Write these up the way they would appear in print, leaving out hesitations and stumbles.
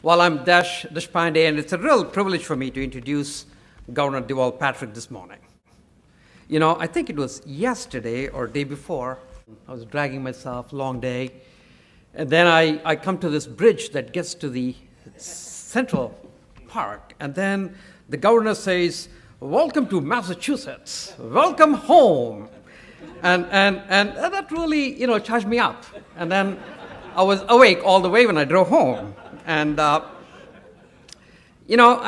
Well, I'm Deshpande, and it's a real privilege for me to introduce Governor Deval Patrick this morning. You know, I think it was yesterday or day before, I was dragging myself, long day, and then I come to this bridge that gets to the Central Park, and then the governor says, "Welcome to Massachusetts, welcome home." And that really, charged me up. And then I was awake all the way when I drove home. And, I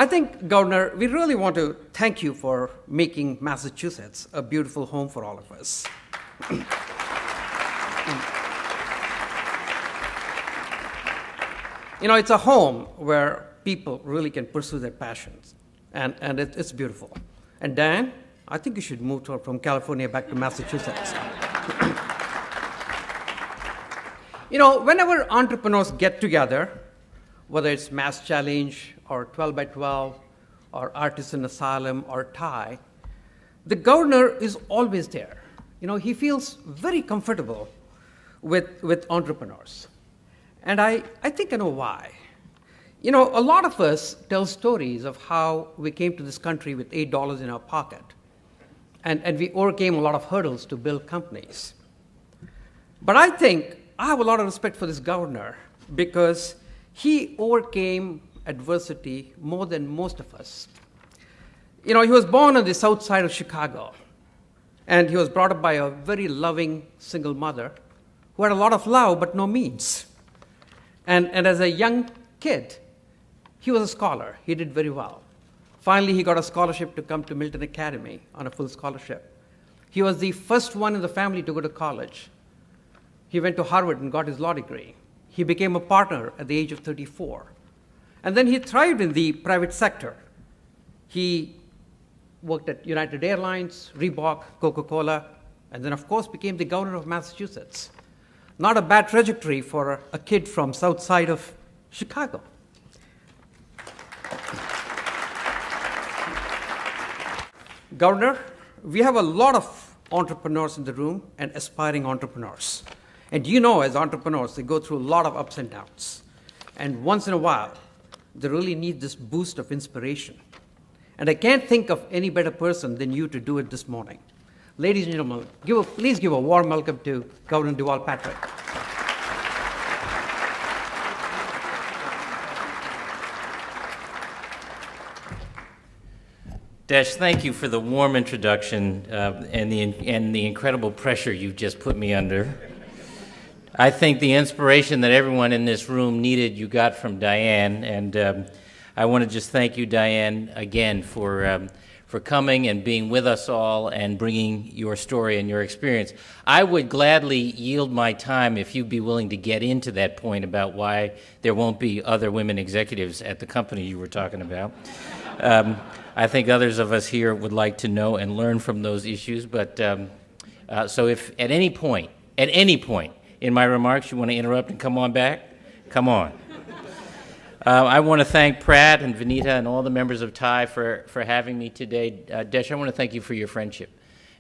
think, Governor, we really want to thank you for making Massachusetts a beautiful home for all of us. It's a home where people really can pursue their passions, and it's beautiful. And Dan, I think you should move from California back to Massachusetts. Whenever entrepreneurs get together, whether it's Mass Challenge or 12 by 12 or Artisan Asylum or TiE, the governor is always there. He feels very comfortable with entrepreneurs. And I think I know why. A lot of us tell stories of how we came to this country with $8 in our pocket, and we overcame a lot of hurdles to build companies. But I think I have a lot of respect for this governor because he overcame adversity more than most of us. He was born on the south side of Chicago, and he was brought up by a very loving single mother who had a lot of love but no means. And as a young kid, he was a scholar. He did very well. Finally, he got a scholarship to come to Milton Academy on a full scholarship. He was the first one in the family to go to college. He went to Harvard and got his law degree. He became a partner at the age of 34. And then he thrived in the private sector. He worked at United Airlines, Reebok, Coca-Cola, and then, of course, became the governor of Massachusetts. Not a bad trajectory for a kid from south side of Chicago. Governor, we have a lot of entrepreneurs in the room and aspiring entrepreneurs. And as entrepreneurs, they go through a lot of ups and downs. And once in a while, they really need this boost of inspiration. And I can't think of any better person than you to do it this morning. Ladies and gentlemen, please give a warm welcome to Governor Deval Patrick. Desh, thank you for the warm introduction and the incredible pressure you've just put me under. I think the inspiration that everyone in this room needed, you got from Diane, and I want to just thank you, Diane, again for coming and being with us all and bringing your story and your experience. I would gladly yield my time if you'd be willing to get into that point about why there won't be other women executives at the company you were talking about. I think others of us here would like to know and learn from those issues, but so if at any point in my remarks you want to interrupt and come on back, come on. I want to thank Pratt and Vanita and all the members of TiE for having me today. Desh, I want to thank you for your friendship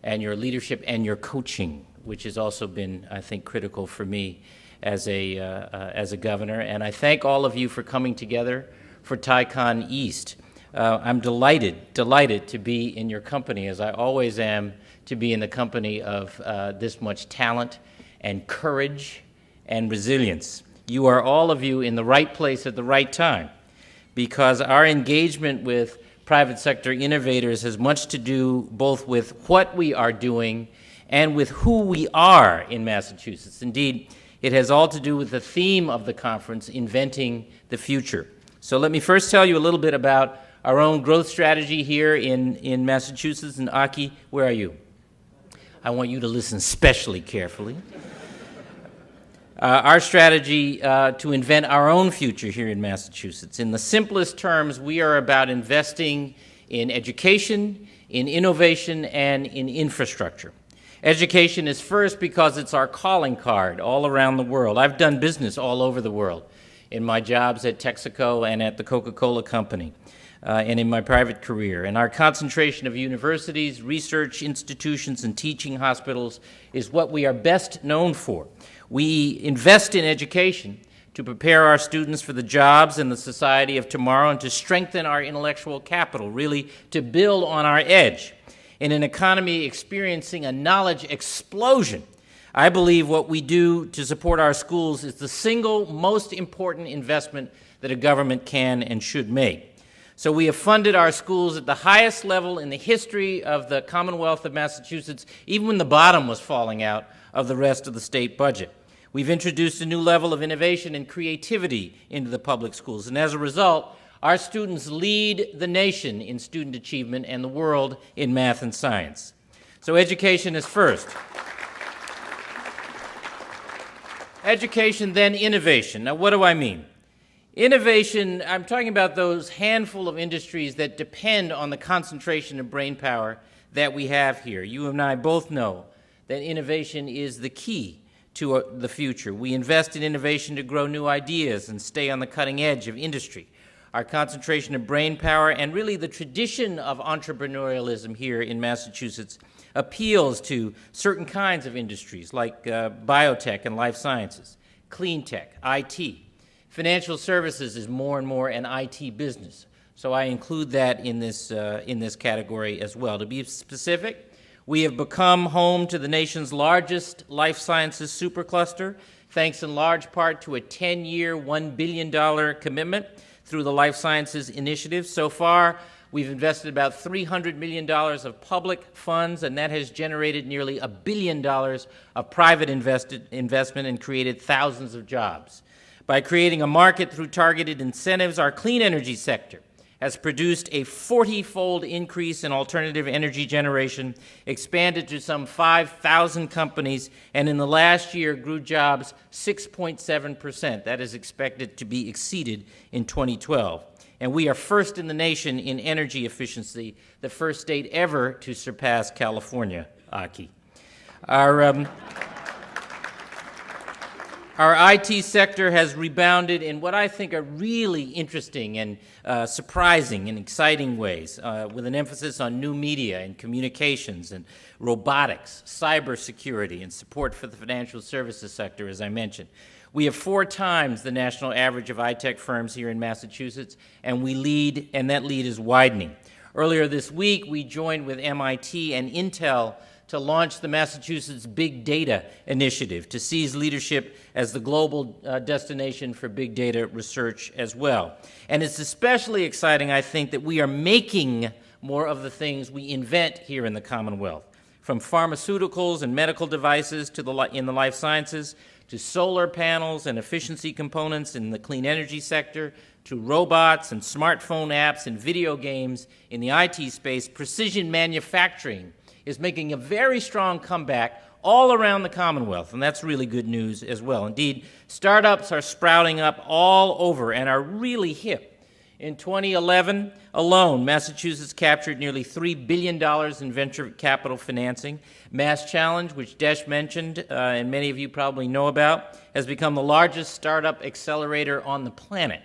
and your leadership and your coaching, which has also been, I think, critical for me as a governor. And I thank all of you for coming together for TiECON East. I'm delighted to be in your company, as I always am, to be in the company of this much talent and courage and resilience. You are all of you in the right place at the right time, because our engagement with private sector innovators has much to do both with what we are doing and with who we are in Massachusetts. Indeed, it has all to do with the theme of the conference, Inventing the Future. So let me first tell you a little bit about our own growth strategy here in Massachusetts. And Aki, where are you? I want you to listen especially carefully. Our strategy to invent our own future here in Massachusetts. In the simplest terms, we are about investing in education, in innovation, and in infrastructure. Education is first because it's our calling card all around the world. I've done business all over the world in my jobs at Texaco and at the Coca-Cola Company. And in my private career. And our concentration of universities, research institutions, and teaching hospitals is what we are best known for. We invest in education to to prepare our students for the jobs and the society of tomorrow, and to strengthen our intellectual capital, really to build on our edge. In an economy experiencing a knowledge explosion, I believe what we do to support our schools is the single most important investment that a government can and should make. So we have funded our schools at the highest level in the history of the Commonwealth of Massachusetts, even when the bottom was falling out of the rest of the state budget. We've introduced a new level of innovation and creativity into the public schools, and as a result, our students lead the nation in student achievement and the world in math and science. So education is first. Education, then innovation. Now, what do I mean? Innovation, I'm talking about those handful of industries that depend on the concentration of brain power that we have here. You and I both know that innovation is the key to the future. We invest in innovation to grow new ideas and stay on the cutting edge of industry. Our concentration of brain power and really the tradition of entrepreneurialism here in Massachusetts appeals to certain kinds of industries like biotech and life sciences, clean tech, IT. Financial services is more and more an IT business, so I include that in this category as well. To be specific, we have become home to the nation's largest life sciences supercluster, thanks in large part to a 10-year, $1 billion commitment through the Life Sciences Initiative. So far, we've invested about $300 million of public funds, and that has generated nearly $1 billion of private investment and created thousands of jobs. By creating a market through targeted incentives, our clean energy sector has produced a 40-fold increase in alternative energy generation, expanded to some 5,000 companies, and in the last year grew jobs 6.7%. That is expected to be exceeded in 2012. And we are first in the nation in energy efficiency, the first state ever to surpass California, Aki. Our IT sector has rebounded in what I think are really interesting and surprising and exciting ways, with an emphasis on new media and communications and robotics, cybersecurity, and support for the financial services sector, as I mentioned. We have 4 times the national average of iTech firms here in Massachusetts, and we lead, and that lead is widening. Earlier this week, we joined with MIT and Intel to launch the Massachusetts Big Data Initiative to seize leadership as the global destination for big data research as well. And it's especially exciting, I think, that we are making more of the things we invent here in the Commonwealth, from pharmaceuticals and medical devices in the life sciences, to solar panels and efficiency components in the clean energy sector, to robots and smartphone apps and video games in the IT space. Precision manufacturing is making a very strong comeback all around the Commonwealth, and that's really good news as well. Indeed, startups are sprouting up all over and are really hip. In 2011 alone, Massachusetts captured nearly $3 billion in venture capital financing. Mass Challenge, which Desh mentioned, and many of you probably know about, has become the largest startup accelerator on the planet.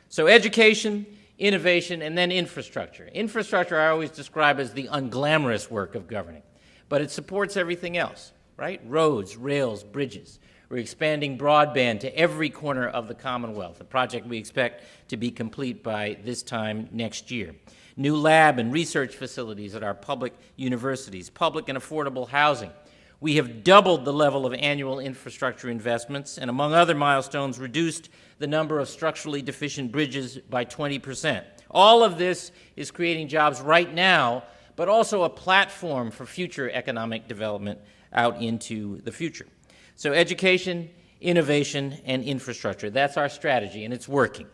So education, innovation, and then infrastructure. Infrastructure I always describe as the unglamorous work of governing, but it supports everything else, right? Roads, rails, bridges. We're expanding broadband to every corner of the Commonwealth, a project we expect to be complete by this time next year. New lab and research facilities at our public universities, public and affordable housing. We have doubled the level of annual infrastructure investments and, among other milestones, reduced the number of structurally deficient bridges by 20%. All of this is creating jobs right now, but also a platform for future economic development out into the future. So education, innovation, and infrastructure, that's our strategy, and it's working.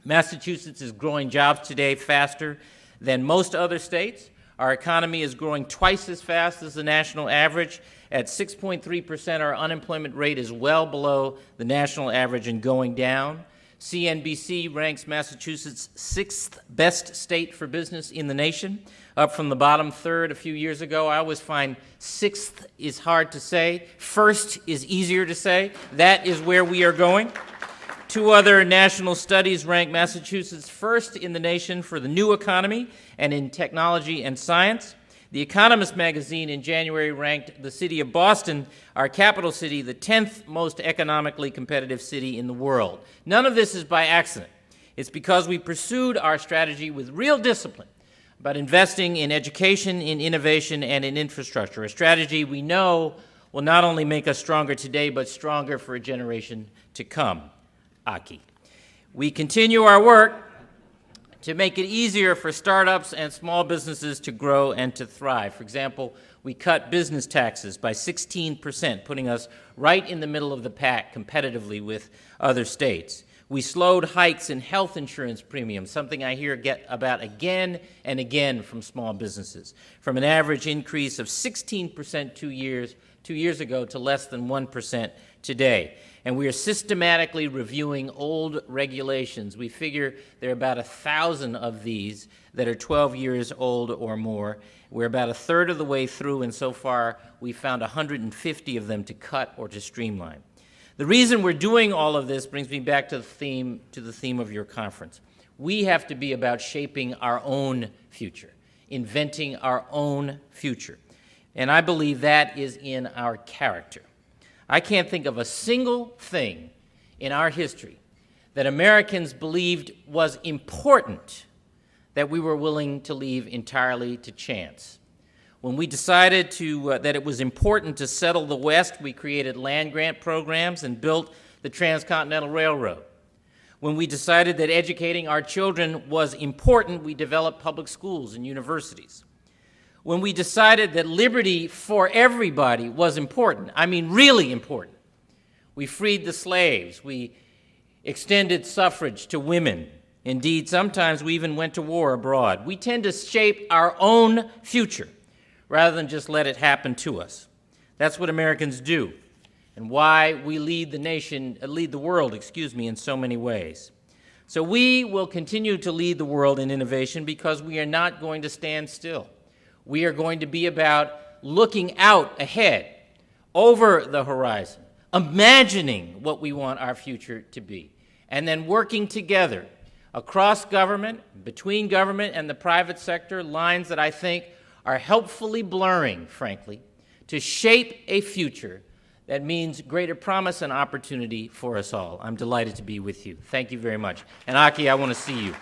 Massachusetts is growing jobs today faster than most other states. Our economy is growing twice as fast as the national average. At 6.3%, our unemployment rate is well below the national average and going down. CNBC ranks Massachusetts 6th best state for business in the nation, up from the bottom third a few years ago. I always find 6th is hard to say. First is easier to say. That is where we are going. 2 other national studies rank Massachusetts first in the nation for the new economy and in technology and science. The Economist magazine in January ranked the city of Boston, our capital city, the 10th most economically competitive city in the world. None of this is by accident. It's because we pursued our strategy with real discipline about investing in education, in innovation, and in infrastructure, a strategy we know will not only make us stronger today, but stronger for a generation to come. Aki. We continue our work to make it easier for startups and small businesses to grow and to thrive. For example, we cut business taxes by 16%, putting us right in the middle of the pack competitively with other states. We slowed hikes in health insurance premiums, something I hear about again and again from small businesses, from an average increase of 16% 2 years ago to less than 1% today. And we are systematically reviewing old regulations. We figure there are about 1,000 of these that are 12 years old or more. We're about a third of the way through, and so far we found 150 of them to cut or to streamline. The reason we're doing all of this brings me back to the theme of your conference. We have to be about shaping our own future, inventing our own future. And I believe that is in our character. I can't think of a single thing in our history that Americans believed was important that we were willing to leave entirely to chance. When we decided that it was important to settle the West, we created land-grant programs and built the Transcontinental Railroad. When we decided that educating our children was important, we developed public schools and universities. When we decided that liberty for everybody was important, I mean really important, we freed the slaves, we extended suffrage to women. Indeed, sometimes we even went to war abroad. We tend to shape our own future rather than just let it happen to us. That's what Americans do, and why we lead the world, in so many ways. So we will continue to lead the world in innovation because we are not going to stand still. We are going to be about looking out ahead, over the horizon, imagining what we want our future to be, and then working together across government, between government and the private sector, lines that I think are helpfully blurring, frankly, to shape a future that means greater promise and opportunity for us all. I'm delighted to be with you. Thank you very much. And Aki, I want to see you.